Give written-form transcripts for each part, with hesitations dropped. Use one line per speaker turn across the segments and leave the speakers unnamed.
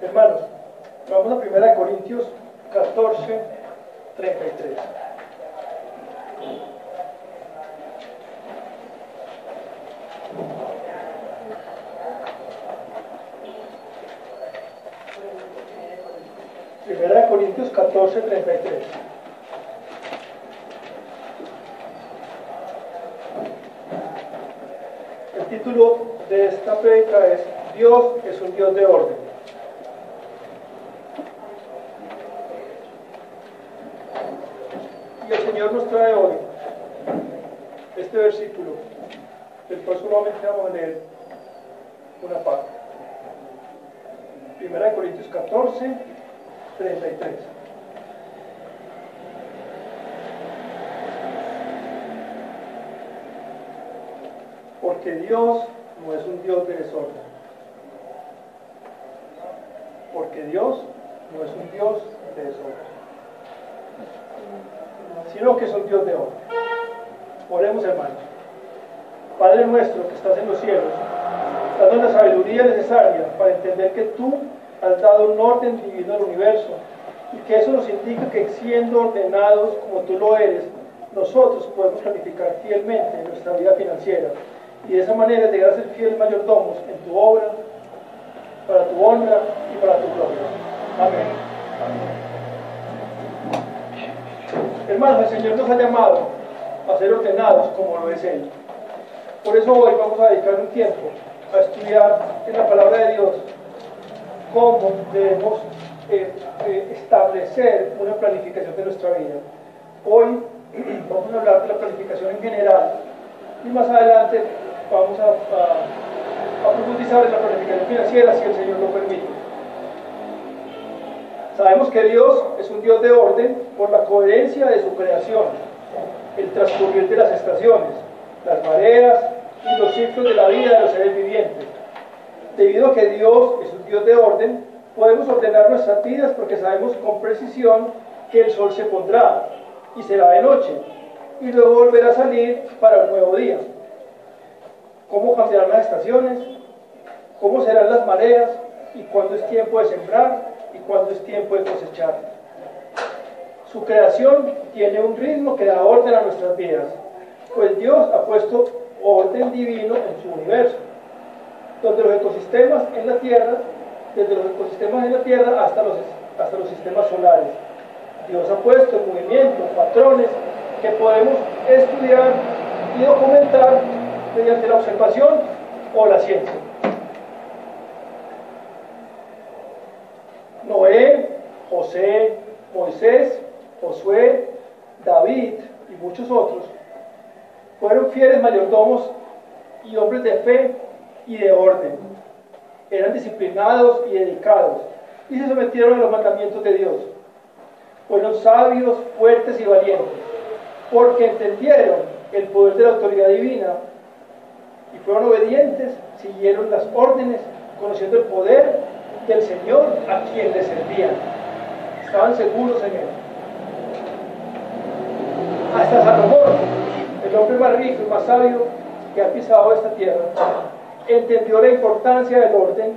Hermanos, vamos a 1 Corintios 14, 33. Primera de Corintios 14, 33. El título de esta prédica es Dios es un Dios de orden. Y el Señor nos trae hoy este versículo, del cual solamente vamos a leer una parte. Primera de Corintios 14, 33. Porque Dios no es un Dios de desorden. Porque Dios no es un Dios de desorden, sino que es un Dios de orden. Oremos, hermanos. Padre nuestro que estás en los cielos, danos la sabiduría necesaria para entender que tú has dado un orden divino al universo y que eso nos indica que siendo ordenados como tú lo eres, nosotros podemos planificar fielmente nuestra vida financiera y de esa manera llegar a ser fieles mayordomos en tu obra, para tu honra y para tu gloria. Amén. Amén. Hermanos, el Señor nos ha llamado a ser ordenados como lo es Él. Por eso hoy vamos a dedicar un tiempo a estudiar en la palabra de Dios cómo debemos establecer una planificación de nuestra vida. Hoy vamos a hablar de la planificación en general y más adelante vamos a profundizar en la planificación financiera si el Señor lo permite. Sabemos que Dios es un Dios de orden por la coherencia de su creación, el transcurrir de las estaciones, las mareas y los ciclos de la vida de los seres vivientes. Debido a que Dios es un Dios de orden, podemos ordenar nuestras vidas porque sabemos con precisión que el sol se pondrá y será de noche, y luego volverá a salir para un nuevo día. Cómo cambiarán las estaciones, cómo serán las mareas, y cuándo es tiempo de sembrar y cuándo es tiempo de cosechar. Su creación tiene un ritmo que da orden a nuestras vidas, pues Dios ha puesto orden divino en su universo, donde los ecosistemas en la Tierra, desde los ecosistemas en la Tierra hasta los sistemas solares. Dios ha puesto en movimiento patrones que podemos estudiar y documentar mediante la observación o la ciencia. Noé, José, Moisés, Josué, David y muchos otros fueron fieles mayordomos y hombres de fe y de orden. Eran disciplinados y dedicados y se sometieron a los mandamientos de Dios. Fueron sabios, fuertes y valientes, porque entendieron el poder de la autoridad divina y fueron obedientes, siguieron las órdenes, conociendo el poder del Señor a quien le servían. Estaban seguros en Él. Hasta Salomón, el hombre más rico y más sabio que ha pisado esta tierra, entendió la importancia del orden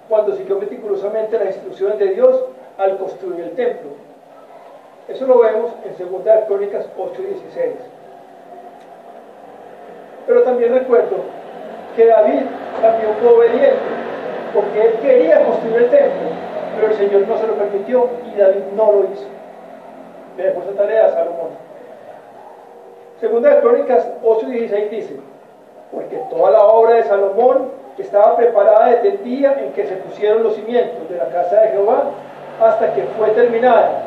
cuando siguió meticulosamente las instrucciones de Dios al construir el templo. Eso lo vemos en 2 Crónicas 8 y 16. Pero también recuerdo que David también fue obediente, porque él quería construir el templo, pero el Señor no se lo permitió y David no lo hizo. Le dejó esa tarea a Salomón. 2 Crónicas 8 y 16 dice: porque toda la obra de Salomón estaba preparada desde el día en que se pusieron los cimientos de la casa de Jehová hasta que fue terminada,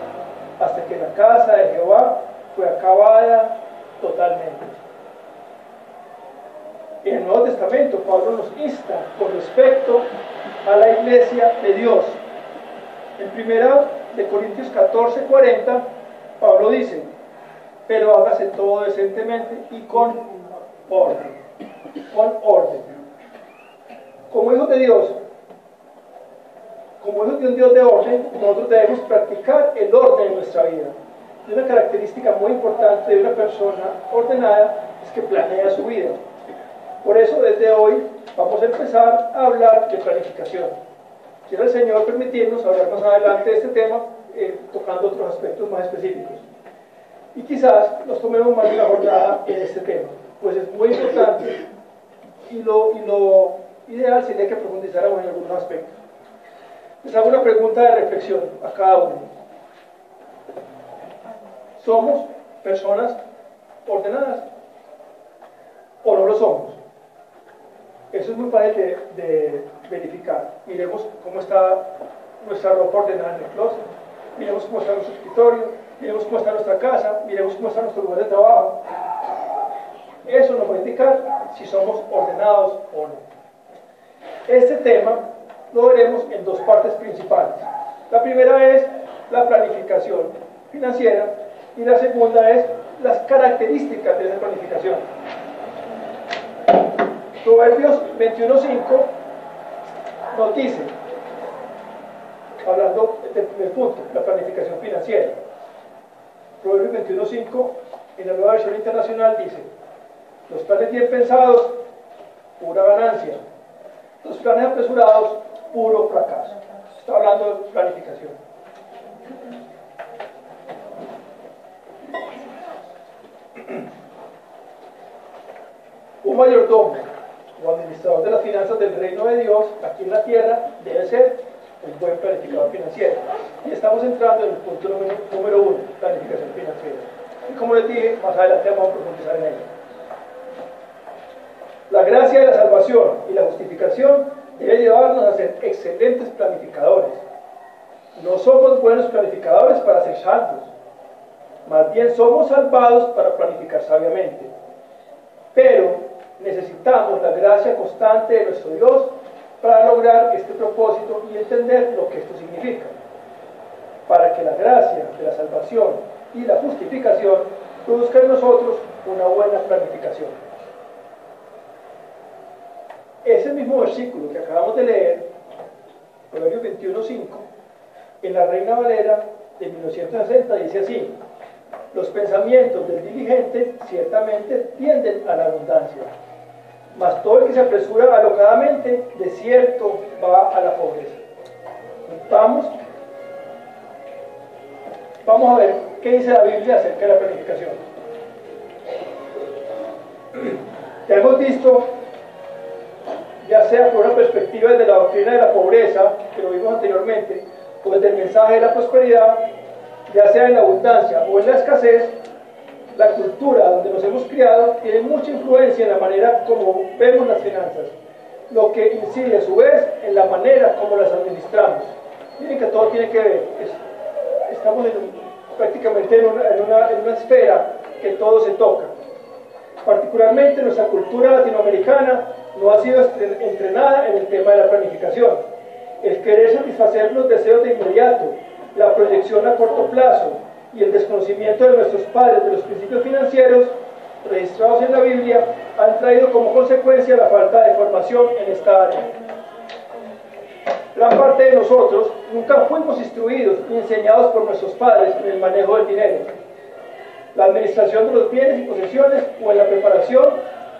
hasta que la casa de Jehová fue acabada totalmente. En el Nuevo Testamento Pablo nos insta con respecto a la iglesia de Dios. En 1 Corintios 14, 40 Pablo dice: pero hágase todo decentemente y con orden. Con orden. Como hijos de Dios, como hijos de un Dios de orden, nosotros debemos practicar el orden en nuestra vida. Y una característica muy importante de una persona ordenada es que planea su vida. Por eso desde hoy vamos a empezar a hablar de planificación. Quiere el Señor permitirnos hablar más adelante de este tema, tocando otros aspectos más específicos. Y quizás nos tomemos más de una jornada en este tema, pues es muy importante y lo ideal sería que profundizáramos en algunos aspectos. Les hago una pregunta de reflexión a cada uno. ¿Somos personas ordenadas o no lo somos? Eso es muy fácil de verificar. Miremos cómo está nuestra ropa ordenada en el closet, miremos cómo está nuestro escritorio, miremos cómo está nuestra casa, miremos cómo está nuestro lugar de trabajo. Eso nos va a indicar si somos ordenados o no. Este tema lo veremos en dos partes principales. La primera es la planificación financiera y la segunda es las características de esa planificación. Proverbios 21:5 nos dice, hablando del primer punto, la planificación financiera. Proverbios 21:5 en la Nueva Versión Internacional dice: los planes bien pensados, pura ganancia; los planes apresurados, puro fracaso. Está hablando de planificación. Un mayordomo o administrador de las finanzas del reino de Dios aquí en la tierra debe ser un buen planificador financiero. Y estamos entrando en el punto número 1, planificación financiera. Y como les dije, más adelante vamos a profundizar en ello. La gracia de la salvación y la justificación debe llevarnos a ser excelentes planificadores. No somos buenos planificadores para ser salvos, más bien somos salvados para planificar sabiamente. Pero necesitamos la gracia constante de nuestro Dios para lograr este propósito y entender lo que esto significa, para que la gracia de la salvación y la justificación produzcan en nosotros una buena planificación. Ese mismo versículo que acabamos de leer, Proverbios 21:5, en la Reina Valera de 1960 dice así: los pensamientos del diligente ciertamente tienden a la abundancia, mas todo el que se apresura alocadamente, de cierto va a la pobreza. Vamos a ver qué dice la Biblia acerca de la planificación. Ya hemos visto, ya sea por una perspectiva desde la doctrina de la pobreza, que lo vimos anteriormente, o desde el mensaje de la prosperidad, ya sea en la abundancia o en la escasez, la cultura donde nos hemos criado tiene mucha influencia en la manera como vemos las finanzas, lo que incide a su vez en la manera como las administramos. Miren que todo tiene que ver, estamos prácticamente en una esfera que todo se toca. Particularmente nuestra cultura latinoamericana no ha sido entrenada en el tema de la planificación. El querer satisfacer los deseos de inmediato, la proyección a corto plazo y el desconocimiento de nuestros padres de los principios financieros registrados en la Biblia han traído como consecuencia la falta de formación en esta área. Gran parte de nosotros nunca fuimos instruidos ni enseñados por nuestros padres en el manejo del dinero, la administración de los bienes y posesiones o en la preparación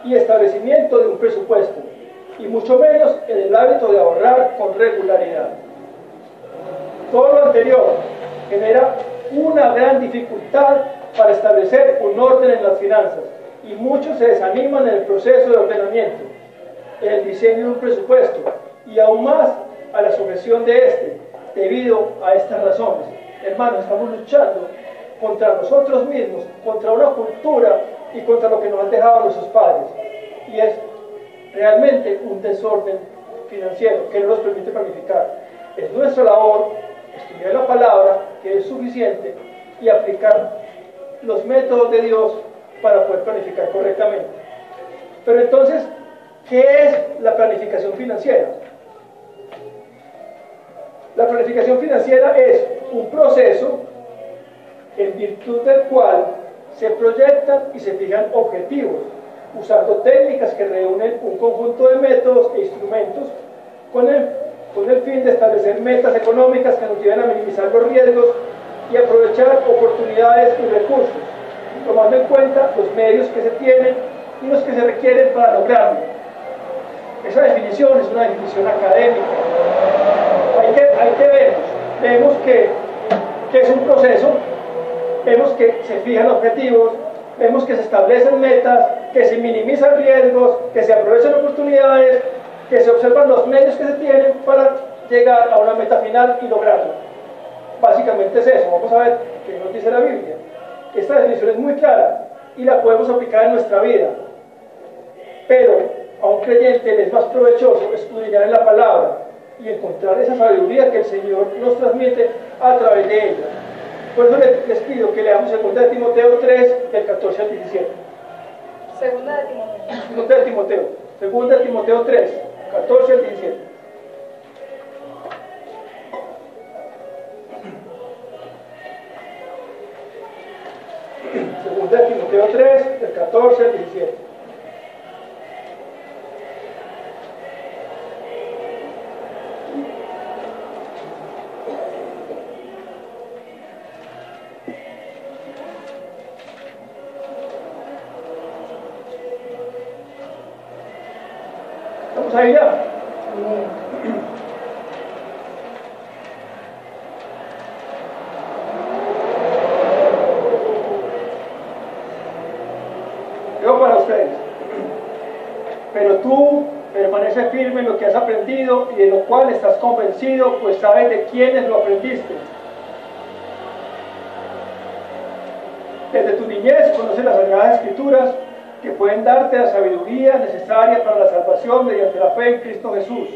y establecimiento de un presupuesto, y mucho menos en el hábito de ahorrar con regularidad. Todo lo anterior genera una gran dificultad para establecer un orden en las finanzas, y muchos se desaniman en el proceso de ordenamiento, en el diseño de un presupuesto, y aún más a la sujeción de este, debido a estas razones. Hermanos, estamos luchando contra nosotros mismos, contra una cultura y contra lo que nos han dejado nuestros padres, y es realmente un desorden financiero que no nos permite planificar. Es nuestra labor estudiar la palabra, que es suficiente, y aplicar los métodos de Dios para poder planificar correctamente. Pero entonces, ¿qué es la planificación financiera? La planificación financiera es un proceso en virtud del cual se proyectan y se fijan objetivos, usando técnicas que reúnen un conjunto de métodos e instrumentos con el fin de establecer metas económicas que nos lleven a minimizar los riesgos y aprovechar oportunidades y recursos, tomando en cuenta los medios que se tienen y los que se requieren para lograrlo. Esa definición es una definición académica. Hay hay que vemos que es un proceso, vemos que se fijan objetivos, vemos que se establecen metas, que se minimizan riesgos, que se aprovechan oportunidades, que se observan los medios que se tienen para llegar a una meta final y lograrlo. Básicamente es eso. Vamos a ver qué nos dice la Biblia. Esta definición es muy clara y la podemos aplicar en nuestra vida, pero a un creyente le es más provechoso escudriñar en la palabra y encontrar esa sabiduría que el Señor nos transmite a través de ella. Por eso les pido que leamos 2 Timoteo 3, del 14 al 17. 2 Timoteo 3, 14 al 17. Segunda de Timoteo 3, del 14 al 17. ¿Estamos ahí ya? Para ustedes, pero tú permanece firme en lo que has aprendido y de lo cual estás convencido, pues sabes de quiénes lo aprendiste. Desde tu niñez conoces las Sagradas Escrituras que pueden darte la sabiduría necesaria para la salvación mediante la fe en Cristo Jesús.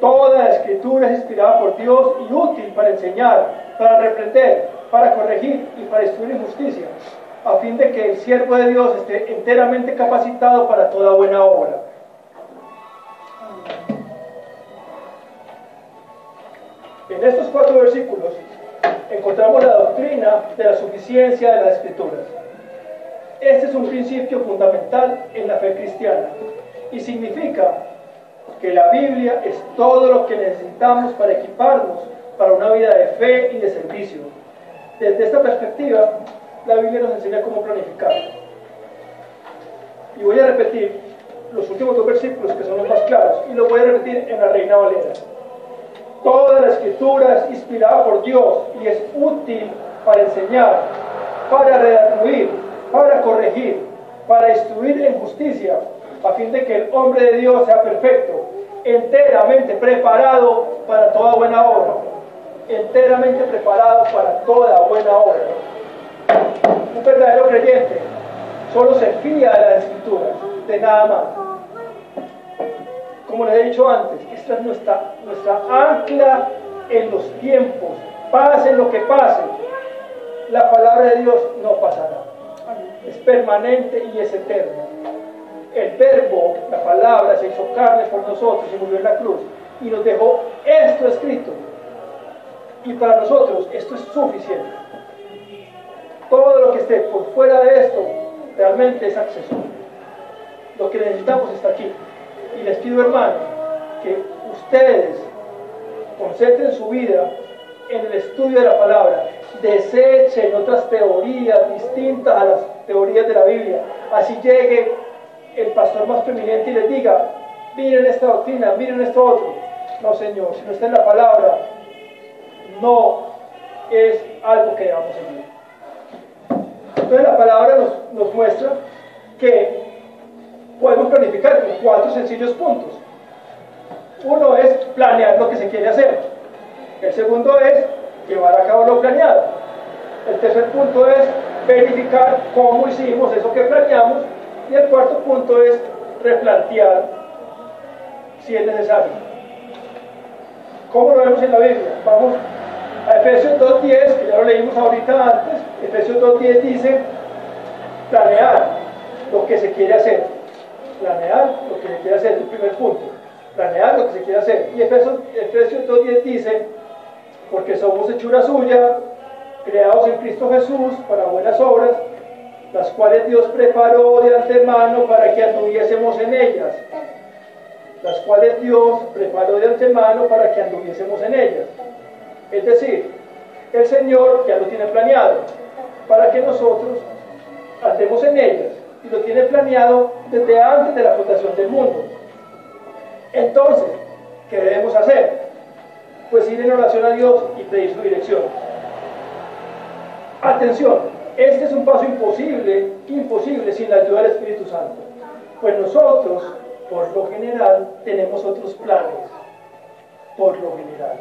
Toda la Escritura es inspirada por Dios y útil para enseñar, para reprender, para corregir y para instruir en justicia, a fin de que el siervo de Dios esté enteramente capacitado para toda buena obra. En estos 4 versículos encontramos la doctrina de la suficiencia de las Escrituras. Este es un principio fundamental en la fe cristiana y significa que la Biblia es todo lo que necesitamos para equiparnos para una vida de fe y de servicio. Desde esta perspectiva, la Biblia nos enseña cómo planificar. Y voy a repetir los últimos 2 versículos que son los más claros, y los voy a repetir en la Reina Valera. Toda la Escritura es inspirada por Dios y es útil para enseñar, para redarguir, para corregir, para instruir en justicia, a fin de que el hombre de Dios sea perfecto, enteramente preparado para toda buena obra. Enteramente preparado para toda buena obra. Un verdadero creyente solo se fía de las Escrituras, de nada más. Como les he dicho antes, esta es nuestra ancla en los tiempos. Pase lo que pase, la palabra de Dios no pasará. Es permanente y es eterna. El verbo, la palabra, se hizo carne por nosotros y murió en la cruz y nos dejó esto escrito. Y para nosotros esto es suficiente. Todo lo que esté por fuera de esto realmente es accesorio. Lo que necesitamos está aquí. Y les pido, hermanos, que ustedes concentren su vida en el estudio de la palabra. Desechen otras teorías distintas a las teorías de la Biblia. Así llegue el pastor más preeminente y les diga: miren esta doctrina, miren esto otro. No, Señor, si no está en la palabra, no es algo que debamos seguir. Entonces la palabra nos muestra que podemos planificar con 4 sencillos puntos. Uno es planear lo que se quiere hacer. El segundo es llevar a cabo lo planeado. El tercer punto es verificar cómo hicimos eso que planeamos. Y el cuarto punto es replantear si es necesario. ¿Cómo lo vemos en la Biblia? Vamos a Efesios 2.10, que ya lo leímos ahorita antes. Efesios 2.10 dice: planear lo que se quiere hacer. Planear lo que se quiere hacer, es el primer punto. Planear lo que se quiere hacer. Y Efesios 2.10 dice: porque somos hechura suya, creados en Cristo Jesús para buenas obras, las cuales Dios preparó de antemano para que anduviésemos en ellas. Las cuales Dios preparó de antemano para que anduviésemos en ellas. Es decir, el Señor ya lo tiene planeado para que nosotros andemos en ellas, y lo tiene planeado desde antes de la fundación del mundo. Entonces, ¿qué debemos hacer? pues ir en oración a Dios y pedir su dirección. Atención, este es un paso imposible sin la ayuda del Espíritu Santo, pues nosotros, por lo general, tenemos otros planes, por lo general,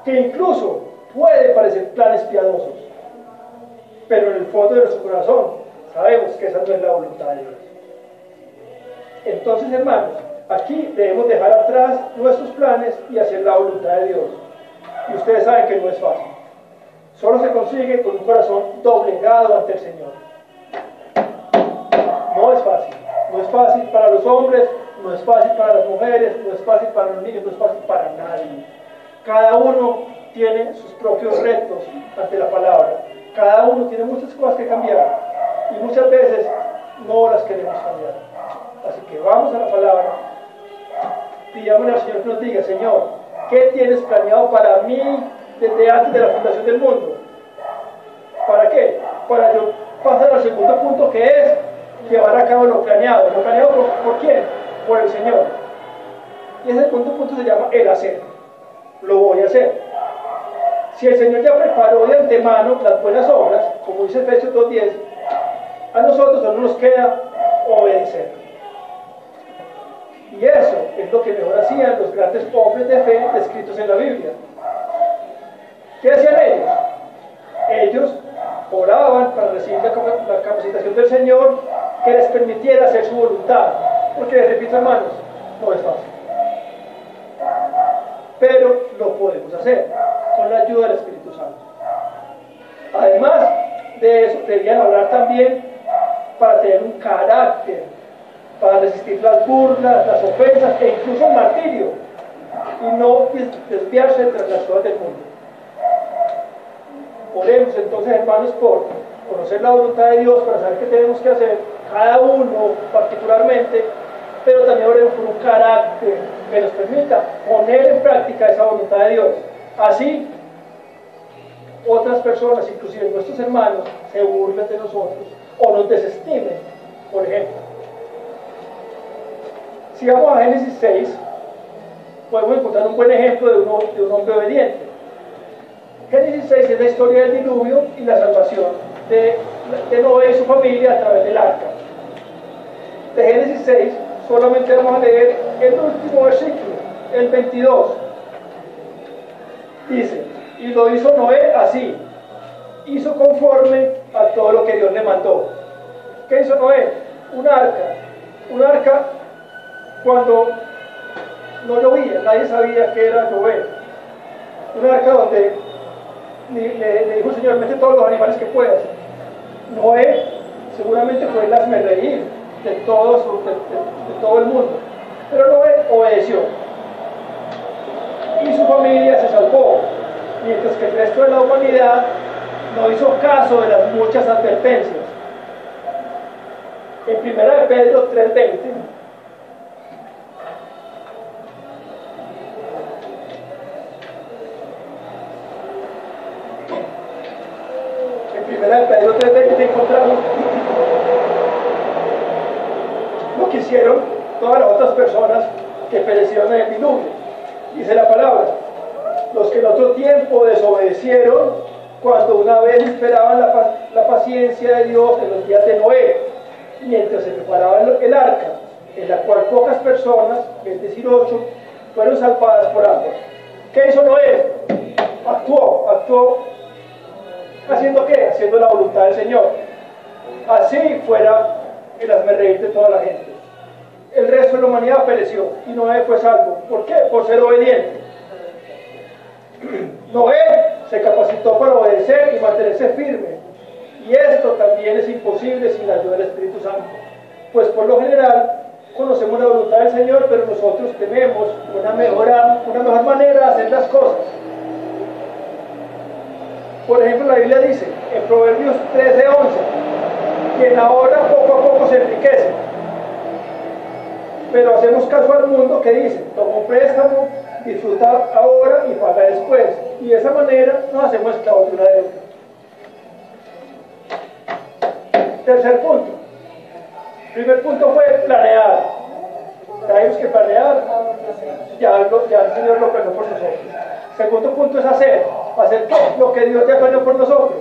que incluso puede parecer planes piadosos, pero en el fondo de nuestro corazón sabemos que esa no es la voluntad de Dios. Entonces, hermanos, aquí debemos dejar atrás nuestros planes y hacer la voluntad de Dios. Y ustedes saben que no es fácil. Solo se consigue con un corazón doblegado ante el Señor. No es fácil. No es fácil para los hombres, no es fácil para las mujeres, no es fácil para los niños, no es fácil para nadie. Cada uno tiene sus propios retos ante la palabra. Cada uno tiene muchas cosas que cambiar y muchas veces no las queremos cambiar. Así que vamos a la palabra, pidámosle al Señor que nos diga: Señor, ¿qué tienes planeado para mí desde antes de la fundación del mundo? ¿Para qué? Para yo pasar al segundo punto, que es llevar a cabo lo planeado. ¿Lo planeado por quién? Por el Señor. Y ese segundo punto se llama el hacer. Lo voy a hacer. Si el Señor ya preparó de antemano las buenas obras, como dice Efesios 2:10, a nosotros solo nos queda obedecer. Y eso es lo que mejor hacían los grandes hombres de fe descritos en la Biblia. ¿Qué hacían ellos? Ellos oraban para recibir la capacitación del Señor que les permitiera hacer su voluntad. Porque, les repito, hermanos, no es fácil. Pero lo podemos hacer con la ayuda del Espíritu Santo. Además de eso, debían orar también para tener un carácter, para resistir las burlas, las ofensas e incluso el martirio, y no desviarse tras las cosas del mundo. Oremos entonces, hermanos, por conocer la voluntad de Dios, para saber qué tenemos que hacer, cada uno particularmente, pero también oremos por un carácter que nos permita poner en práctica esa voluntad de Dios. Así, otras personas, inclusive nuestros hermanos, se burlen de nosotros o nos desestimen, por ejemplo. Si vamos a Génesis 6, podemos encontrar un buen ejemplo de un hombre obediente. Génesis 6 es la historia del diluvio y la salvación de Noé y su familia a través del arca. De Génesis 6 solamente vamos a leer el último versículo, el 22. Dice: y lo hizo Noé así, hizo conforme a todo lo que Dios le mandó. ¿Qué hizo Noé? Un arca cuando no llovía, nadie sabía que era llover. Un arca donde le dijo el Señor: mete todos los animales que puedas. Noé seguramente fue el hazmerreír de todo el mundo, pero Noé obedeció y su familia se salvó, mientras que el resto de la humanidad no hizo caso de las muchas advertencias. En 1 de Pedro 3:20 encontramos lo que hicieron todas las otras personas que perecieron en el diluvio. Dice la palabra: los que en otro tiempo desobedecieron, cuando una vez esperaban la paciencia de Dios en los días de Noé, mientras se preparaba el arca, en la cual pocas personas, es decir 8, fueron salvadas por agua. ¿Qué hizo Noé? Actuó. ¿Haciendo qué? Haciendo la voluntad del Señor. Así fuera el hazmerreír de toda la gente. El resto de la humanidad pereció y Noé fue salvo. ¿Por qué? Por ser obediente. Noé se capacitó para obedecer y mantenerse firme. Y esto también es imposible sin la ayuda del Espíritu Santo. Pues por lo general conocemos la voluntad del Señor, pero nosotros tenemos una mejor manera de hacer las cosas. Por ejemplo, la Biblia dice en Proverbios 13:11: quien ahora poco a poco se enriquece. Pero hacemos caso al mundo que dice: toma un préstamo, disfruta ahora y paga después. Y de esa manera nos hacemos esclavos de una deuda. Tercer punto. Primer punto fue planear. Tenemos que planear, ya el Señor lo planeó por nosotros. Segundo punto es hacer. ¿Hacer qué? Lo que Dios ya planeó por nosotros.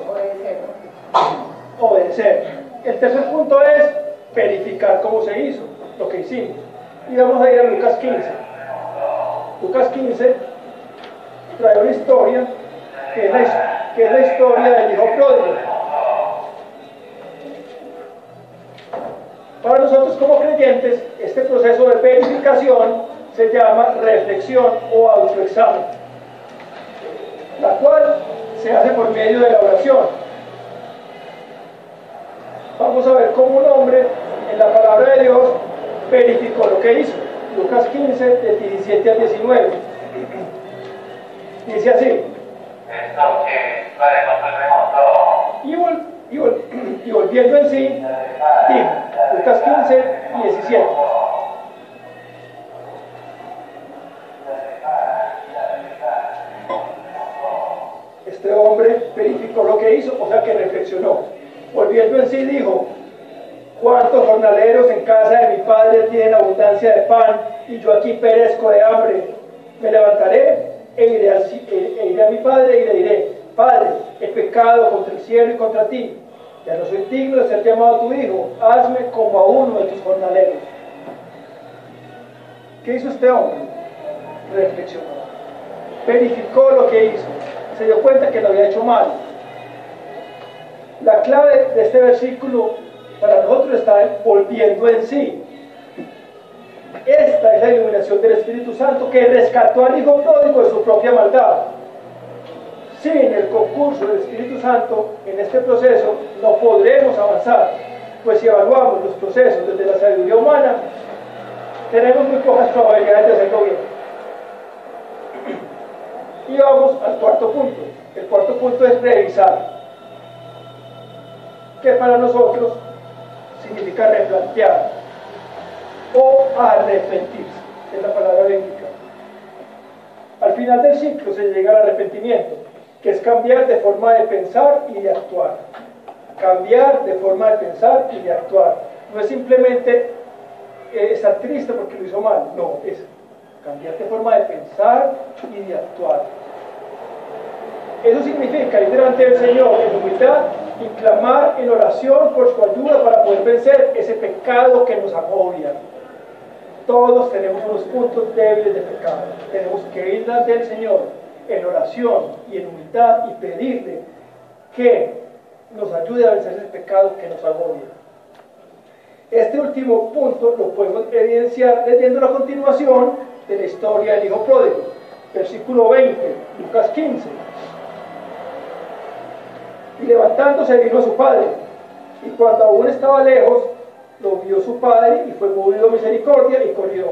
Obedecer. El tercer punto es verificar cómo se hizo, lo que hicimos. Y vamos a ir a Lucas 15. Lucas 15 trae una historia que es la historia del hijo pródigo. Para nosotros como creyentes, este proceso de verificación se llama reflexión o autoexamen, la cual se hace por medio de la oración. Vamos a ver cómo un hombre en la palabra de Dios verificó lo que hizo. Lucas 15, del 17 al 19. Dice así: y volviendo en sí, dijo, Lucas 15, 17. Este hombre verificó lo que hizo, o sea que reflexionó. Volviendo en sí dijo: ¿cuántos jornaleros en casa de mi padre tienen abundancia de pan y yo aquí perezco de hambre? Me levantaré e iré a mi padre y le diré: Padre, he pecado contra el cielo y contra ti, ya no soy digno de ser llamado tu hijo, hazme como a uno de tus jornaleros. ¿Qué hizo este hombre? Reflexionó, verificó lo que hizo, se dio cuenta que lo había hecho mal. La clave de este versículo para nosotros está volviendo en sí. Esta es la iluminación del Espíritu Santo que rescató al hijo pródigo de su propia maldad. Sin el concurso del Espíritu Santo en este proceso no podremos avanzar, pues si evaluamos los procesos desde la sabiduría humana, tenemos muy pocas probabilidades de hacerlo bien. Y vamos al cuarto punto. El cuarto punto es revisar, que para nosotros significa replantear o arrepentirse, es la palabra bíblica. Al final del ciclo se llega al arrepentimiento, que es cambiar de forma de pensar y de actuar. Cambiar de forma de pensar y de actuar. No es simplemente estar triste porque lo hizo mal, no, es cambiar de forma de pensar y de actuar. Eso significa ir delante del Señor en humildad y clamar en oración por su ayuda para poder vencer ese pecado que nos agobia. Todos tenemos unos puntos débiles de pecado. Tenemos que ir delante del Señor en oración y en humildad y pedirle que nos ayude a vencer ese pecado que nos agobia. Este último punto lo podemos evidenciar leyendo la continuación de la historia del hijo pródigo. Versículo 20, Lucas 15. Y levantándose vino a su padre, y cuando aún estaba lejos, lo vio su padre y fue movido a misericordia y corrió,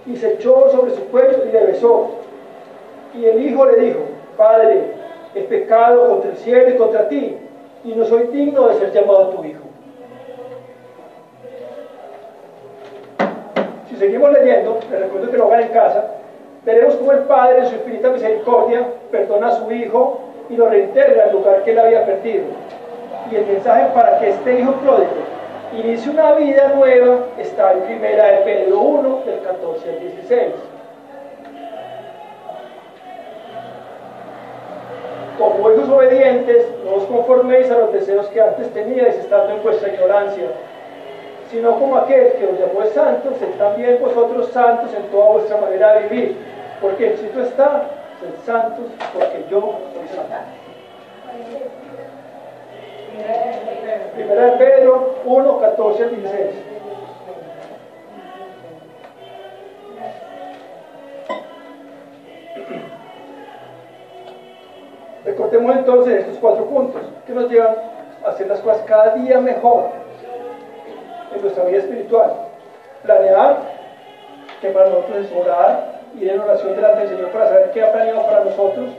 y se echó sobre su cuello y le besó. Y el hijo le dijo: Padre, he pecado contra el cielo y contra ti, y no soy digno de ser llamado tu hijo. Si seguimos leyendo, les recuerdo que lo hagan en casa, veremos cómo el padre en su infinita misericordia perdona a su hijo y lo reintegra al lugar que él había perdido. Y el mensaje para que este hijo pródigo inicie una vida nueva está en 1 de Pedro 1, del 14 al 16. Como hijos obedientes, no os conforméis a los deseos que antes teníais estando en vuestra ignorancia, sino como aquel que os llamó santos, sed también vosotros santos en toda vuestra manera de vivir, porque escrito está: sed santos porque yo soy santo. 1 de Pedro 1, 14 al 16. Recordemos entonces estos 4 puntos que nos llevan a hacer las cosas cada día mejor en nuestra vida espiritual. Planear, que para nosotros es orar, ir en oración delante del Señor para saber qué ha planeado para nosotros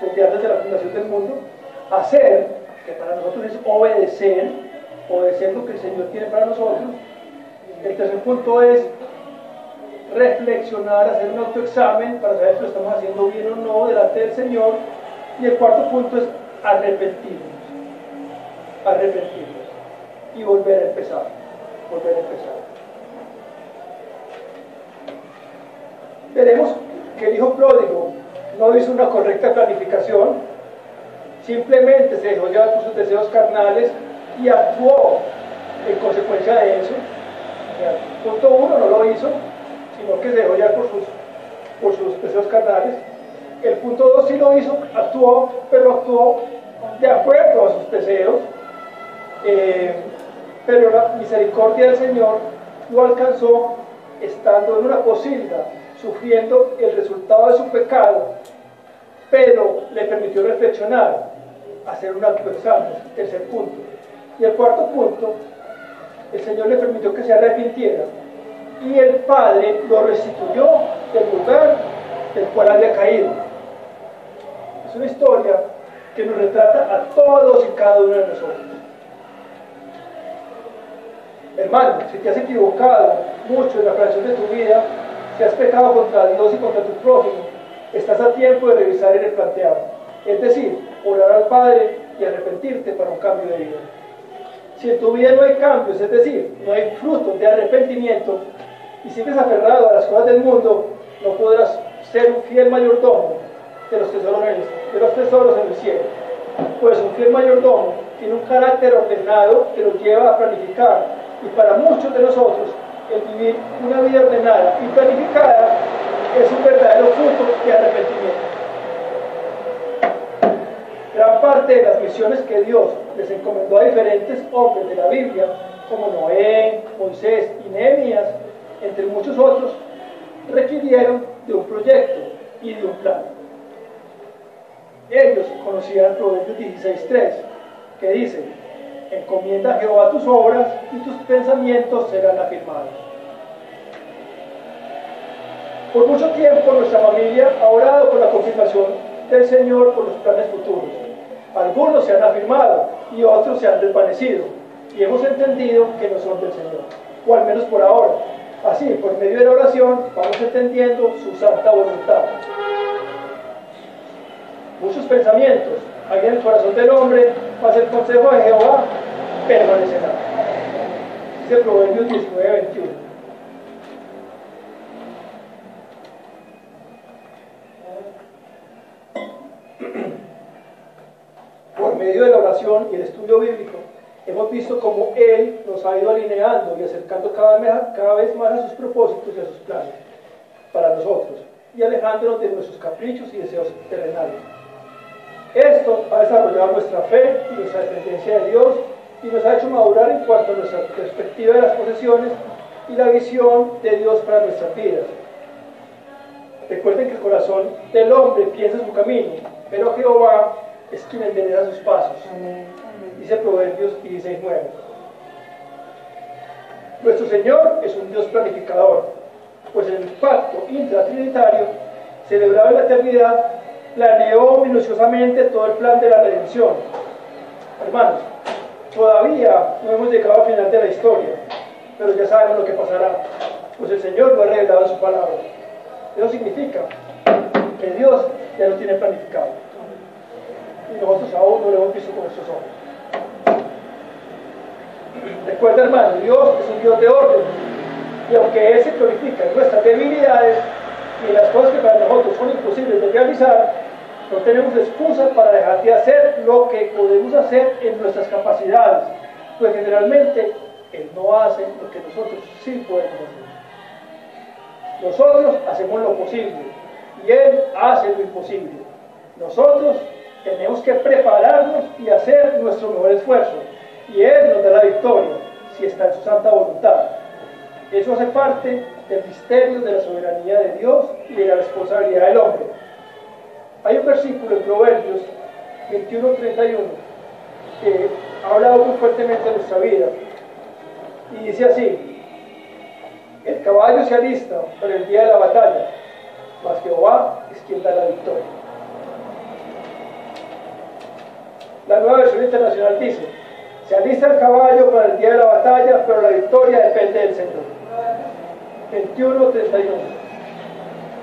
desde antes de la fundación del mundo. Hacer, que para nosotros es obedecer lo que el Señor tiene para nosotros. El tercer punto es reflexionar, hacer un autoexamen para saber si lo estamos haciendo bien o no delante del Señor. Y el cuarto punto es arrepentirnos y volver a empezar. Veremos que el hijo pródigo no hizo una correcta planificación, simplemente se dejó llevar por sus deseos carnales y actuó en consecuencia de eso. Punto 1 no lo hizo, sino que se dejó llevar por sus deseos carnales. El punto 2 sí lo hizo, actuó, pero actuó de acuerdo a sus deseos, pero la misericordia del Señor lo alcanzó estando en una posilga, sufriendo el resultado de su pecado, pero le permitió reflexionar, hacer un autoexamen, tercer punto. Y el cuarto punto, el Señor le permitió que se arrepintiera, y el Padre lo restituyó del lugar del cual había caído. Es una historia que nos retrata a todos y cada uno de nosotros. Hermano, si te has equivocado mucho en la planeación de tu vida, si has pecado contra Dios y contra tu prójimo, estás a tiempo de revisar y replantear. Es decir, orar al Padre y arrepentirte para un cambio de vida. Si en tu vida no hay cambios, es decir, no hay frutos de arrepentimiento, y sigues aferrado a las cosas del mundo, no podrás ser un fiel mayordomo de los tesoros en el cielo. Pues un fiel mayordomo tiene un carácter ordenado que lo lleva a planificar, y para muchos de nosotros el vivir una vida ordenada y planificada es un verdadero fruto de arrepentimiento. Gran parte de las misiones que Dios les encomendó a diferentes hombres de la Biblia, como Noé, Moisés y Nehemías, entre muchos otros, requirieron de un proyecto y de un plan. Ellos conocían Proverbios 16:3, que dice: encomienda a Jehová tus obras y tus pensamientos serán afirmados. Por mucho tiempo nuestra familia ha orado por la confirmación del Señor por los planes futuros. Algunos se han afirmado y otros se han desvanecido, y hemos entendido que no son del Señor, o al menos por ahora. Así, por medio de la oración, vamos entendiendo su santa voluntad. Muchos pensamientos hay en el corazón del hombre, mas el consejo de Jehová permanecerá. Dice Proverbios 19:21. Por medio de la oración y el estudio bíblico, hemos visto cómo Él nos ha ido alineando y acercando cada vez más a sus propósitos y a sus planes para nosotros, y alejándonos de nuestros caprichos y deseos terrenales. Esto ha desarrollado nuestra fe y nuestra dependencia de Dios, y nos ha hecho madurar en cuanto a nuestra perspectiva de las posesiones y la visión de Dios para nuestras vidas. Recuerden que el corazón del hombre piensa su camino, pero Jehová es quien endereza sus pasos. Dice Proverbios 16:9. Nuestro Señor es un Dios planificador, pues en el pacto intratrinitario, celebrado en la eternidad, planeó minuciosamente todo el plan de la redención. Hermanos, todavía no hemos llegado al final de la historia, pero ya sabemos lo que pasará, pues el Señor lo ha revelado en su palabra. Eso significa que Dios ya lo tiene planificado, y nosotros aún no lo hemos visto con nuestros ojos. Recuerda, hermano, Dios es un Dios de orden, y aunque Él se glorifica en nuestras debilidades y en las cosas que para nosotros son imposibles de realizar, no tenemos excusa para dejar de hacer lo que podemos hacer en nuestras capacidades, pues generalmente Él no hace lo que nosotros sí podemos hacer. Nosotros hacemos lo posible y Él hace lo imposible. Nosotros tenemos que prepararnos y hacer nuestro mejor esfuerzo, y Él nos da la victoria si está en su santa voluntad. Eso hace parte del misterio de la soberanía de Dios y de la responsabilidad del hombre. Hay un versículo en Proverbios 21:31 que ha hablado muy fuertemente de nuestra vida, y dice así: el caballo se alista para el día de la batalla, mas Jehová es quien da la victoria. La Nueva Versión Internacional dice: se alista el caballo para el día de la batalla, pero la victoria depende del Señor. 21:31.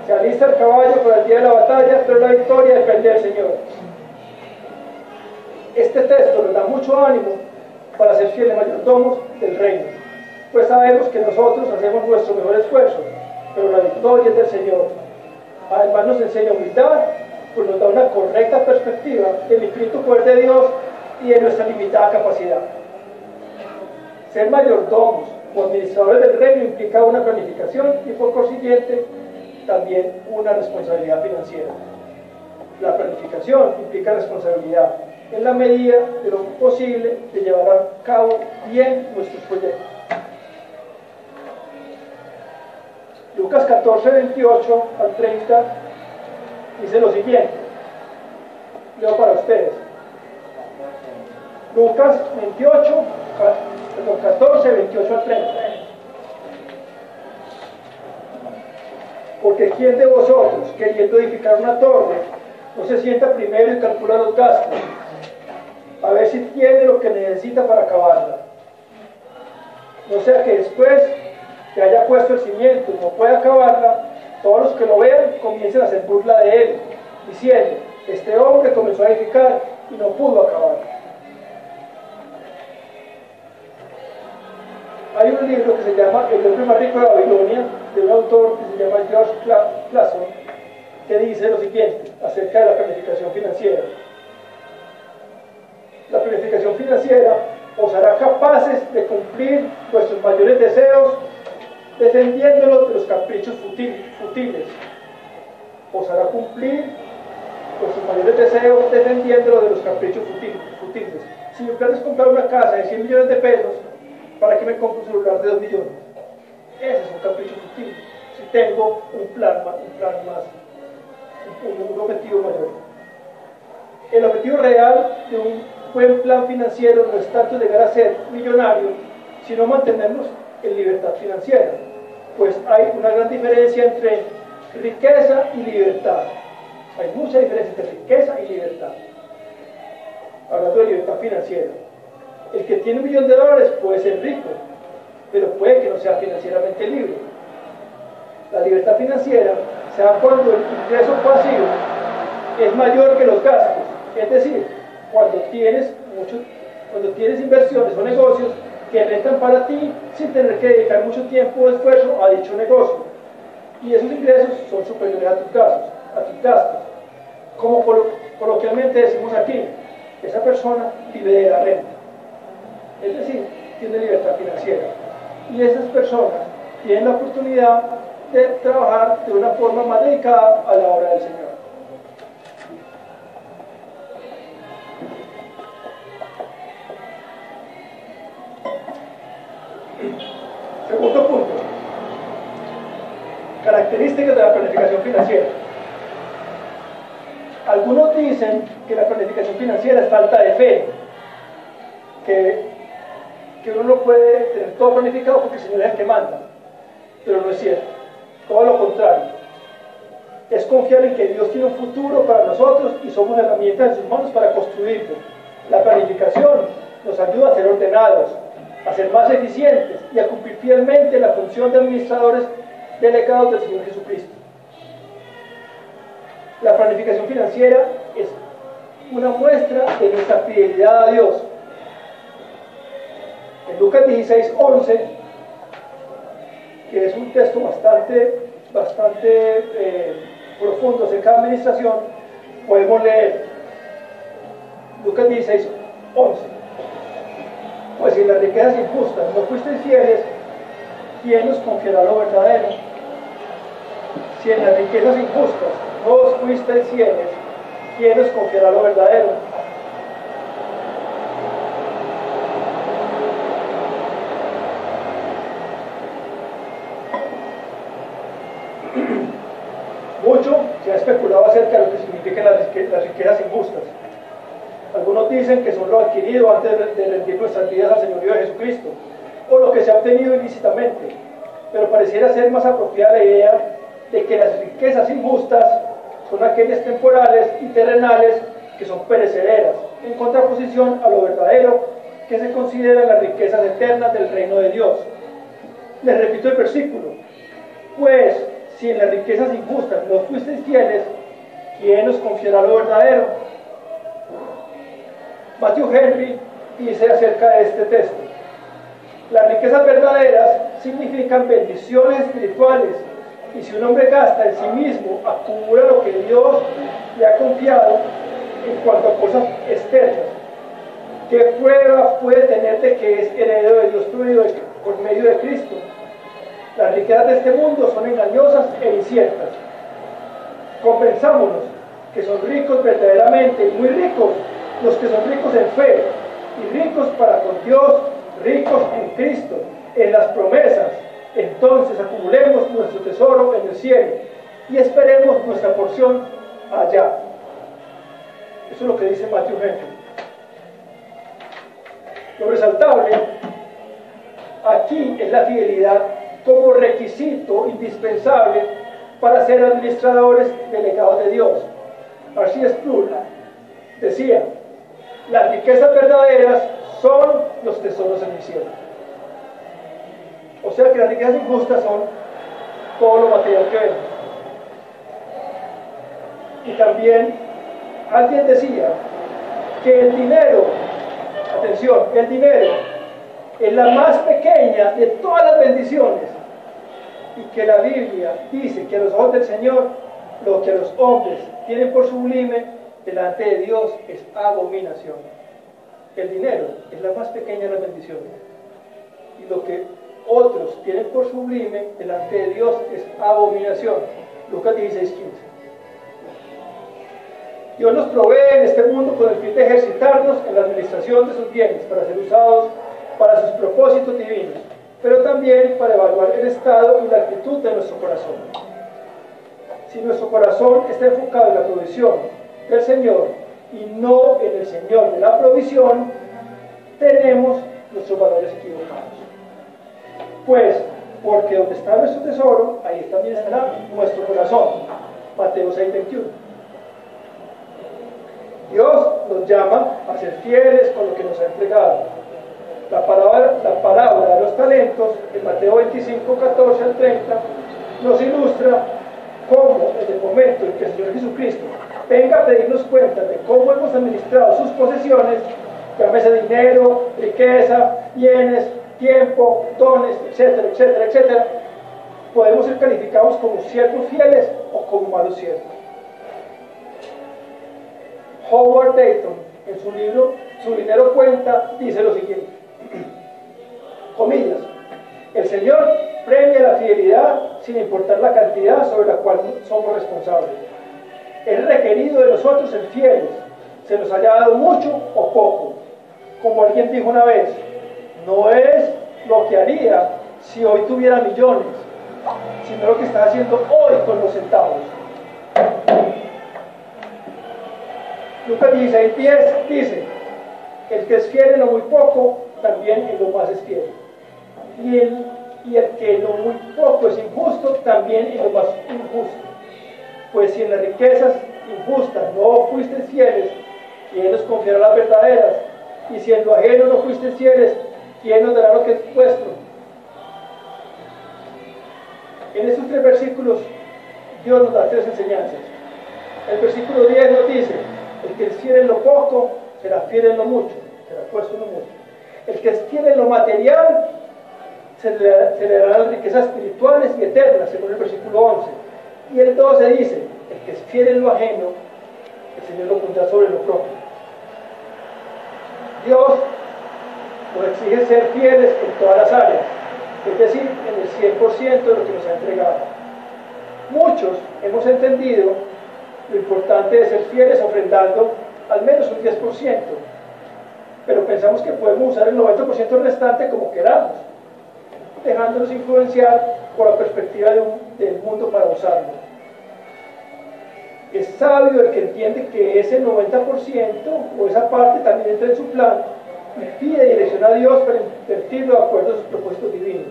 Se alista el caballo para el día de la batalla, pero la victoria depende del Señor. Este texto nos da mucho ánimo para ser fieles mayordomos del reino, pues sabemos que nosotros hacemos nuestro mejor esfuerzo, pero la victoria es del Señor, Además nos enseña humildad, pues nos da una correcta perspectiva del infinito poder de Dios y de nuestra limitada capacidad. Ser mayordomos o administradores del reino implica una planificación y por consiguiente también una responsabilidad financiera. La planificación implica responsabilidad en la medida de lo posible de llevar a cabo bien nuestros proyectos. Lucas 14, 28 al 30 dice lo siguiente. Leo para ustedes. Lucas 14, 28 al 30. Porque ¿quién de vosotros, queriendo edificar una torre, no se sienta primero y calcula los gastos, a ver si tiene lo que necesita para acabarla? No sea que después que haya puesto el cimiento y no pueda acabarla, todos los que lo vean comiencen a hacer burla de él, diciendo: este hombre comenzó a edificar y no pudo acabar. Hay un libro que se llama El hombre más rico de Babilonia, de un autor que se llama George Clason, que dice lo siguiente acerca de la planificación financiera. La planificación financiera os hará capaces de cumplir vuestros mayores deseos, defendiéndolos de los caprichos futiles. Os hará cumplir vuestros mayores deseos, defendiéndolos de los caprichos futiles. Si mi plan es comprar una casa de 100 millones de pesos, ¿para qué me compro un celular de 2 millones? Ese es un capricho futil. Si tengo un objetivo mayor. El objetivo real de un buen plan financiero no es tanto llegar a ser millonario, sino mantenernos en libertad financiera. Pues hay una gran diferencia entre riqueza y libertad. Hay mucha diferencia entre riqueza y libertad. Hablando de libertad financiera. El que tiene $1 millón puede ser rico, pero puede que no sea financieramente libre. La libertad financiera se da cuando el ingreso pasivo es mayor que los gastos, es decir, cuando tienes inversiones o negocios que rentan para ti sin tener que dedicar mucho tiempo o esfuerzo a dicho negocio, y esos ingresos son superiores a tus gastos. Como coloquialmente decimos aquí, esa persona vive de la renta. Es decir, tiene libertad financiera. Y esas personas tienen la oportunidad de trabajar de una forma más dedicada a la obra del Señor. Segundo punto. Características de la planificación financiera. Algunos dicen que la planificación financiera es falta de fe, que uno no puede tener todo planificado porque el Señor es el que manda, pero no es cierto, todo lo contrario. Es confiar en que Dios tiene un futuro para nosotros y somos herramientas en sus manos para construirlo. La planificación nos ayuda a ser ordenados, a ser más eficientes y a cumplir fielmente la función de administradores delegados del Señor Jesucristo. La planificación financiera es una muestra de nuestra fidelidad a Dios. En Lucas 16:11, que es un texto bastante profundo acerca de administración, podemos leer Lucas 16:11. Pues si en las riquezas injustas no fuisteis fieles, ¿quién os confiará lo verdadero? Si en las riquezas injustas no os fuisteis fieles, ¿quién os confiará lo verdadero? Mucho se ha especulado acerca de lo que significan las riquezas injustas. Algunos dicen que son lo adquirido antes de rendir nuestras vidas al Señorío de Jesucristo, o lo que se ha obtenido ilícitamente, pero pareciera ser más apropiada la idea de que las riquezas injustas son aquellas temporales y terrenales que son perecederas, en contraposición a lo verdadero que se consideran las riquezas eternas del reino de Dios. Les repito el versículo: pues si en las riquezas injustas no fuisteis fieles, ¿quién os confiará lo verdadero? Matthew Henry dice acerca de este texto: las riquezas verdaderas significan bendiciones espirituales Y si un hombre gasta en sí mismo, acumula lo que Dios le ha confiado en cuanto a cosas externas. ¿Qué prueba puede tener de que es heredero de Dios por medio de Cristo? Las riquezas de este mundo son engañosas e inciertas. Compensámonos que son ricos verdaderamente y muy ricos los que son ricos en fe y ricos para con Dios, ricos en Cristo, en las promesas. Entonces acumulemos nuestro tesoro en el cielo y esperemos nuestra porción allá. Eso es lo que dice Matthew Henry. Lo resaltable aquí es la fidelidad como requisito indispensable para ser administradores delegados de Dios. R.C. Sproul decía: las riquezas verdaderas son los tesoros en el cielo. O sea que las riquezas injustas son todo lo material que vemos. Y también alguien decía que el dinero, atención, el dinero es la más pequeña de todas las bendiciones, y que la Biblia dice que a los ojos del Señor lo que a los hombres tienen por sublime delante de Dios es abominación. El dinero es la más pequeña de las bendiciones, y lo que otros tienen por sublime delante de Dios es abominación. Lucas 16:15. Dios nos provee en este mundo con el fin de ejercitarnos en la administración de sus bienes para ser usados para sus propósitos divinos, pero también para evaluar el estado y la actitud de nuestro corazón. Si nuestro corazón está enfocado en la provisión del Señor y no en el Señor de la provisión, tenemos nuestros valores equivocados. Pues, porque donde está nuestro tesoro, ahí también estará nuestro corazón. Mateo 6:21. Dios nos llama a ser fieles con lo que nos ha entregado. La parábola de los talentos, en Mateo 25:14 al 30, nos ilustra cómo, en el momento en que el Señor Jesucristo venga a pedirnos cuenta de cómo hemos administrado sus posesiones, llámese dinero, riqueza, bienes, tiempo, dones, etcétera, etcétera, etcétera, podemos ser calificados como siervos fieles o como malos siervos. Howard Dayton, en su libro Su dinero cuenta, dice lo siguiente, comillas: el Señor premia la fidelidad sin importar la cantidad sobre la cual somos responsables. Es requerido de nosotros ser fieles, se nos haya dado mucho o poco. Como alguien dijo una vez, no es lo que haría si hoy tuviera millones, sino lo que está haciendo hoy con los centavos. Lucas 16:10 dice: el que es fiel en lo muy poco, también en lo más es fiel. Y el que en lo muy poco es injusto, también en lo más injusto. Pues si en las riquezas injustas no fuisteis fieles, ¿quién os confiará las verdaderas? Y si en lo ajeno no fuisteis fieles, ¿quién nos dará lo que es vuestro? En estos 3 versículos, Dios nos da 3 enseñanzas. El versículo 10 nos dice: el que es fiel en lo poco, será fiel en lo mucho, será puesto en lo mucho. El que es fiel en lo material, se le darán riquezas espirituales y eternas, según el versículo 11. Y el 12 dice: el que es fiel en lo ajeno, el Señor lo pondrá sobre lo propio. Dios nos exige ser fieles en todas las áreas, es decir, en el 100% de lo que nos ha entregado. Muchos hemos entendido lo importante de ser fieles ofrendando al menos un 10%, pero pensamos que podemos usar el 90% restante como queramos, dejándonos influenciar por la perspectiva del mundo para usarlo. Es sabio el que entiende que ese 90% o esa parte también entra en su plan y pide dirección a Dios para invertirlo de acuerdo a sus propósitos divinos,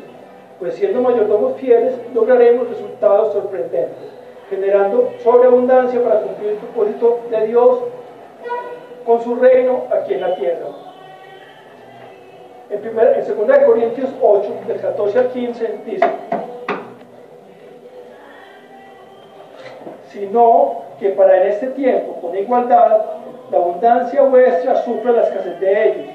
pues siendo mayordomos fieles lograremos resultados sorprendentes, generando sobreabundancia para cumplir el propósito de Dios con su reino aquí en la tierra. En 2 Corintios 8, del 14 al 15, dice: sino que para en este tiempo, con igualdad, la abundancia vuestra supla la escasez de ellos,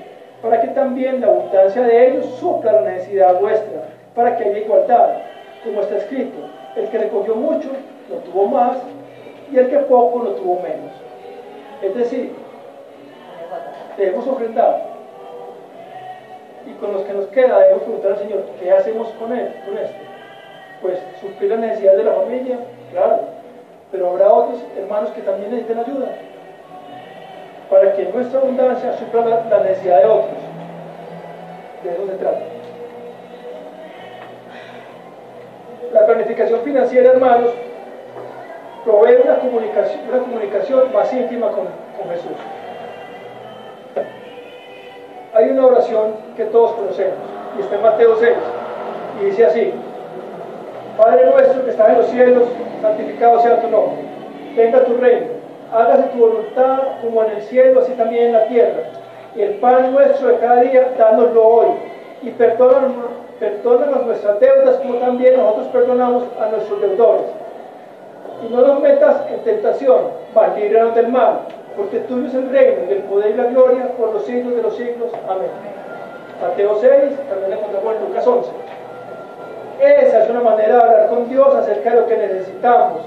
para que también la abundancia de ellos supla la necesidad vuestra, para que haya igualdad, como está escrito: El que recogió mucho no tuvo más, y el que poco no tuvo menos. Es decir, debemos ofrendar, y con los que nos queda debemos preguntar al Señor, ¿qué hacemos con él, con esto? Pues suplir las necesidades de la familia, claro, pero habrá otros hermanos que también necesiten ayuda, para que nuestra abundancia supla la necesidad de otros. De eso se trata. La planificación financiera, hermanos, provee una comunicación más íntima con Jesús. Hay una oración que todos conocemos, y está en Mateo 6, y dice así: Padre nuestro que estás en los cielos, santificado sea tu nombre. Venga tu reino, hágase tu voluntad como en el cielo, así también en la tierra. Y el pan nuestro de cada día, dánoslo hoy. Y perdónanos nuestras deudas, como también nosotros perdonamos a nuestros deudores. Y no nos metas en tentación, mas líbranos del mal, porque tuyo es el reino, y el poder y la gloria, por los siglos de los siglos. Amén. Mateo 6, también encontramos en Lucas 11. Esa es una manera de hablar con Dios acerca de lo que necesitamos,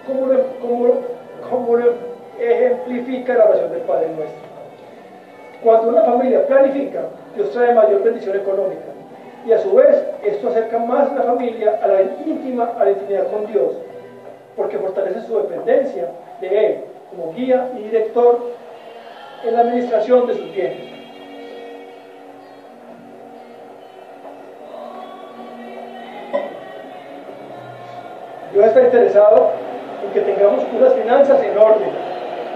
como lo ejemplifica la oración del Padre Nuestro. Cuando una familia planifica, Dios trae mayor bendición económica, y a su vez esto acerca más la familia a la intimidad con Dios, porque fortalece su dependencia de Él como guía y director en la administración de sus bienes. Dios está interesado en que tengamos unas finanzas en orden,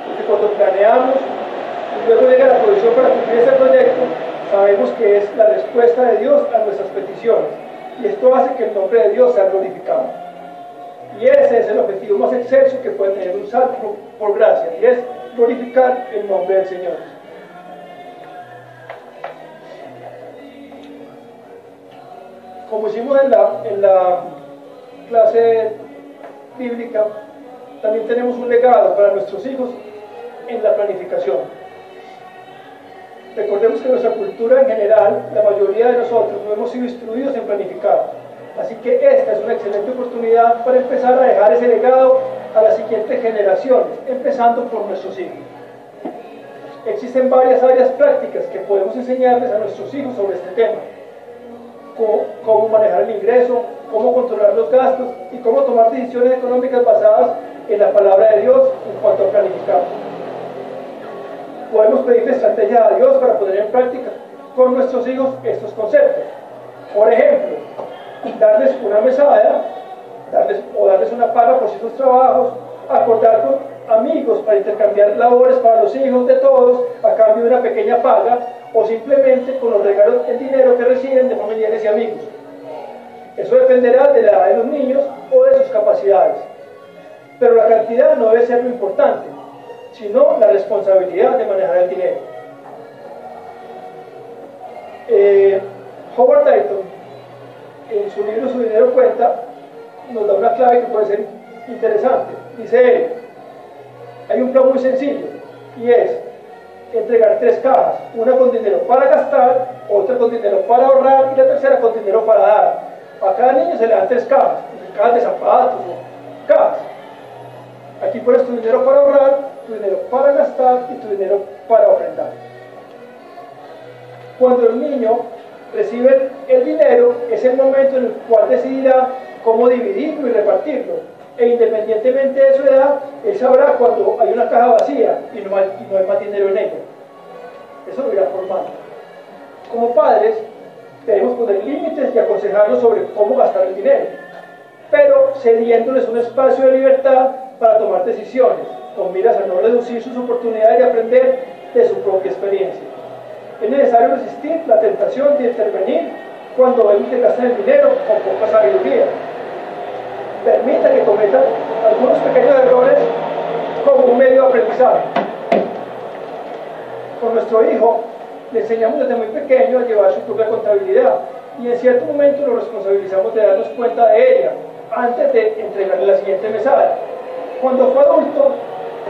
porque cuando planeamos y luego llega la provisión para cumplir este proyecto, sabemos que es la respuesta de Dios a nuestras peticiones, y esto hace que el nombre de Dios sea glorificado. Y ese es el objetivo más excelso que puede tener un salvo por gracia, y es glorificar el nombre del Señor. Como hicimos en la clase bíblica, también tenemos un legado para nuestros hijos en la planificación. Recordemos que en nuestra cultura en general, la mayoría de nosotros no hemos sido instruidos en planificar. Así que esta es una excelente oportunidad para empezar a dejar ese legado a las siguientes generaciones, empezando por nuestros hijos. Existen varias áreas prácticas que podemos enseñarles a nuestros hijos sobre este tema. Cómo manejar el ingreso, cómo controlar los gastos y cómo tomar decisiones económicas basadas en la palabra de Dios en cuanto a planificar. Podemos pedir estrategia a Dios para poner en práctica con nuestros hijos estos conceptos. Por ejemplo, darles una mesada, darles una paga por ciertos trabajos, acordar con amigos para intercambiar labores para los hijos de todos a cambio de una pequeña paga, o simplemente con los regalos en dinero que reciben de familiares y amigos. Eso dependerá de la edad de los niños o de sus capacidades. Pero la cantidad no debe ser lo importante, sino la responsabilidad de manejar el dinero. Howard Dayton, en su libro Su dinero cuenta, nos da una clave que puede ser interesante. Dice él: hay un plan muy sencillo, y es entregar 3 cajas, una con dinero para gastar, otra con dinero para ahorrar y la tercera con dinero para dar. A cada niño se le dan 3 cajas de zapatos o cajas. Aquí pones tu dinero para ahorrar, tu dinero para gastar y tu dinero para ofrendar. Cuando el niño recibe el dinero, es el momento en el cual decidirá cómo dividirlo y repartirlo. E independientemente de su edad, él sabrá cuando hay una caja vacía y no hay más dinero en ella. Eso lo irá formando. Como padres, debemos poner límites y aconsejarlos sobre cómo gastar el dinero, pero cediéndoles un espacio de libertad para tomar decisiones, con miras a no reducir sus oportunidades de aprender de su propia experiencia. Es necesario resistir la tentación de intervenir cuando vemos que gastan el dinero con poca sabiduría. Permita que cometan algunos pequeños errores como un medio de aprendizaje. Con nuestro hijo le enseñamos desde muy pequeño a llevar su propia contabilidad, y en cierto momento nos responsabilizamos de darnos cuenta de ella antes de entregarle la siguiente mesada. Cuando fue adulto,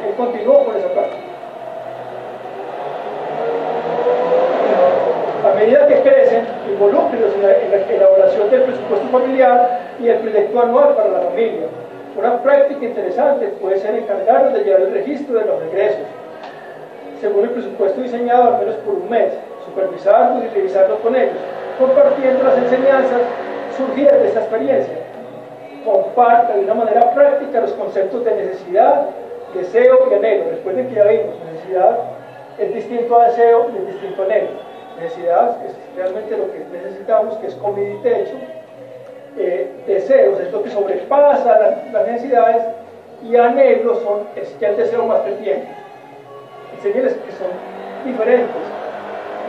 él continuó con esa práctica. A medida que crecen, involúcrenlos en la elaboración del presupuesto familiar y el proyecto anual para la familia. Una práctica interesante puede ser encargarnos de llevar el registro de los regresos, según el presupuesto diseñado al menos por un mes, supervisarlos y revisarlos con ellos, compartiendo las enseñanzas surgidas de esta experiencia. Comparta de una manera práctica los conceptos de necesidad, deseo y anhelo. Recuerden que ya vimos, necesidad es distinto a deseo y es distinto a anhelo. Necesidad es realmente lo que necesitamos, que es comida y techo. Deseos es lo que sobrepasa las necesidades, y anhelos es ya el deseo más ferviente. Enseñarles que son diferentes: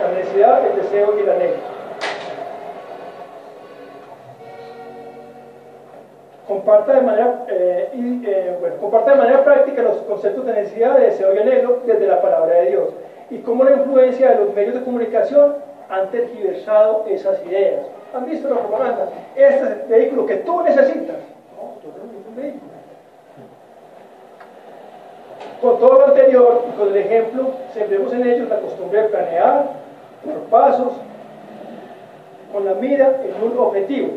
la necesidad, el deseo y el anhelo. Comparta de manera práctica los conceptos de necesidad, de deseo y anhelo desde la palabra de Dios, y cómo la influencia de los medios de comunicación han tergiversado esas ideas. ¿Han visto la propaganda? Este es el vehículo que tú necesitas. No, tú no necesitas un vehículo. Con todo lo anterior y con el ejemplo, sembremos en ellos la costumbre de planear por pasos, con la mira en un objetivo.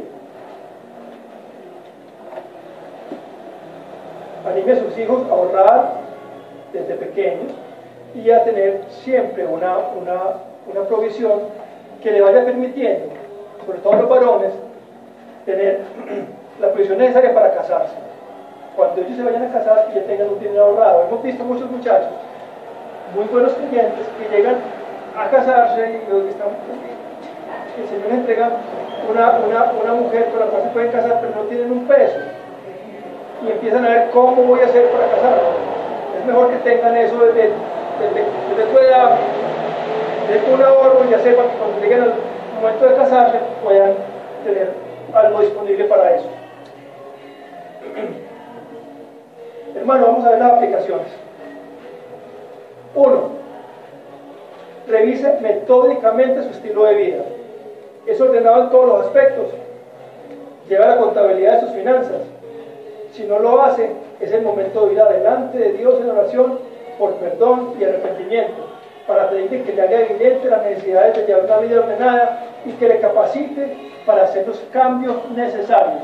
Anime a sus hijos a ahorrar desde pequeños y a tener siempre una provisión que le vaya permitiendo, sobre todo a los varones, tener la provisión necesaria para casarse. Cuando ellos se vayan a casar, que ya tengan un dinero ahorrado. Hemos visto muchos muchachos, muy buenos creyentes, que llegan a casarse y el Señor les entrega una mujer con la cual se pueden casar, pero no tienen un peso. Y empiezan a ver cómo voy a hacer para casarme. Es mejor que tengan eso desde tu edad, desde un ahorro, y ya sepan que cuando lleguen al momento de casarse puedan tener algo disponible para eso. Hermano, vamos a ver las aplicaciones. 1. Revise metódicamente su estilo de vida. Es ordenado en todos los aspectos. Lleva la contabilidad de sus finanzas. Si no lo hace, es el momento de ir adelante de Dios en oración por perdón y arrepentimiento, para pedirle que le haga evidente las necesidades de llevar una vida ordenada y que le capacite para hacer los cambios necesarios.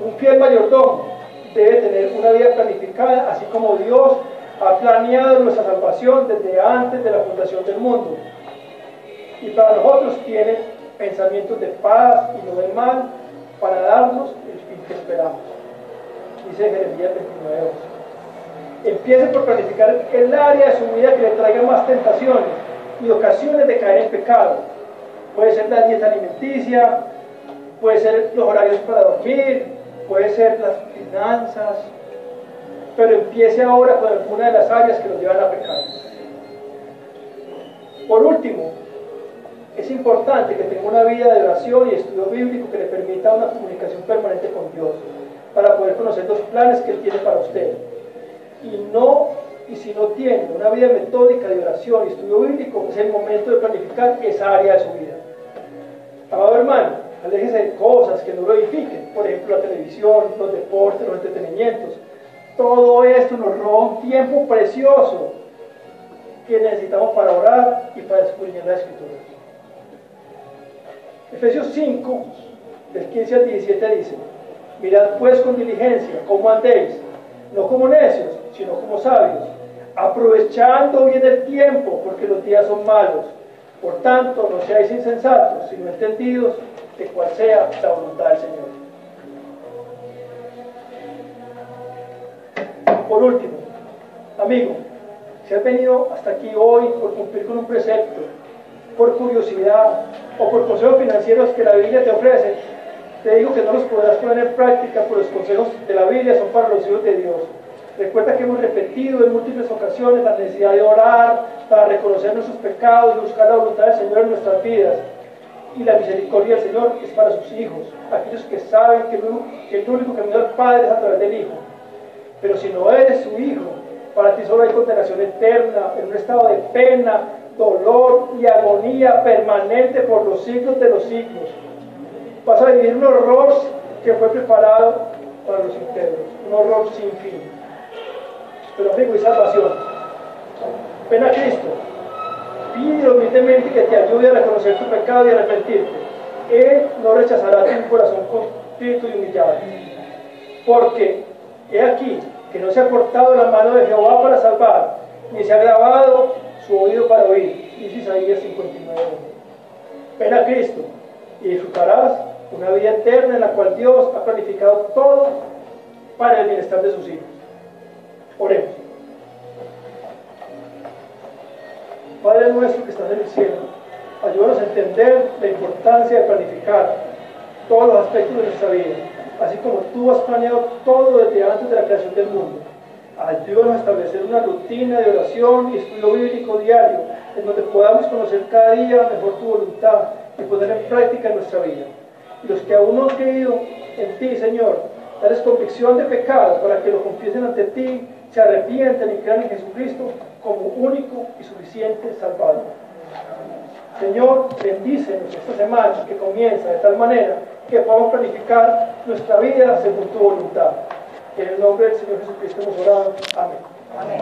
Un fiel mayordomo debe tener una vida planificada, así como Dios ha planeado nuestra salvación desde antes de la fundación del mundo. Y para nosotros tiene pensamientos de paz y no del mal, para darnos el fin que esperamos. Dice Jeremías 29:11. Empiece por planificar el área de su vida que le traiga más tentaciones y ocasiones de caer en pecado. Puede ser la dieta alimenticia, puede ser los horarios para dormir, puede ser las finanzas, pero empiece ahora con alguna de las áreas que los llevan a pecar. Por último, es importante que tenga una vida de oración y estudio bíblico que le permita una comunicación permanente con Dios, para poder conocer los planes que Él tiene para usted. Y si no tiene una vida metódica de oración y estudio bíblico, es el momento de planificar esa área de su vida. Amado hermano, aléjese de cosas que no lo edifiquen, por ejemplo la televisión, los deportes, los entretenimientos. Todo esto nos roba un tiempo precioso que necesitamos para orar y para escudriñar la Escritura. Efesios 5, del 15 al 17 dice: mirad pues con diligencia cómo andéis, no como necios, sino como sabios, aprovechando bien el tiempo, porque los días son malos. Por tanto, no seáis insensatos, sino entendidos de cuál sea la voluntad del Señor. Por último, amigo, si has venido hasta aquí hoy por cumplir con un precepto, por curiosidad o por consejos financieros que la Biblia te ofrece, te digo que no los podrás poner en práctica, pues los consejos de la Biblia son para los hijos de Dios. Recuerda que hemos repetido en múltiples ocasiones la necesidad de orar para reconocer nuestros pecados y buscar la voluntad del Señor en nuestras vidas. Y la misericordia del Señor es para sus hijos, aquellos que saben que el único camino al Padre es a través del Hijo. Pero si no eres su hijo, para ti solo hay condenación eterna, en un estado de pena, dolor y agonía permanente por los siglos de los siglos. Vas a vivir un horror que fue preparado para los íntegros, un horror sin fin. Pero amigo, y salvación. Ven a Cristo, pide humildemente que te ayude a reconocer tu pecado y arrepentirte. Él no rechazará tu corazón contrito y humillado. Porque he aquí que no se ha cortado la mano de Jehová para salvar, ni se ha grabado su oído para oír. Dice Isaías 59. Ven a Cristo y disfrutarás una vida eterna en la cual Dios ha planificado todo para el bienestar de sus hijos. Oremos. Padre nuestro que estás en el cielo, ayúdanos a entender la importancia de planificar todos los aspectos de nuestra vida, así como tú has planeado todo desde antes de la creación del mundo. Ayúdanos a establecer una rutina de oración y estudio bíblico diario, en donde podamos conocer cada día mejor tu voluntad y poner en práctica en nuestra vida. Y los que aún no han creído en ti, Señor, dales convicción de pecado para que lo confiesen ante ti, se arrepientan y crean en Jesucristo como único y suficiente Salvador. Señor, bendícenos esta semana que comienza de tal manera que podamos planificar nuestra vida según tu voluntad. En el nombre del Señor Jesucristo hemos orado. Amén. Amén.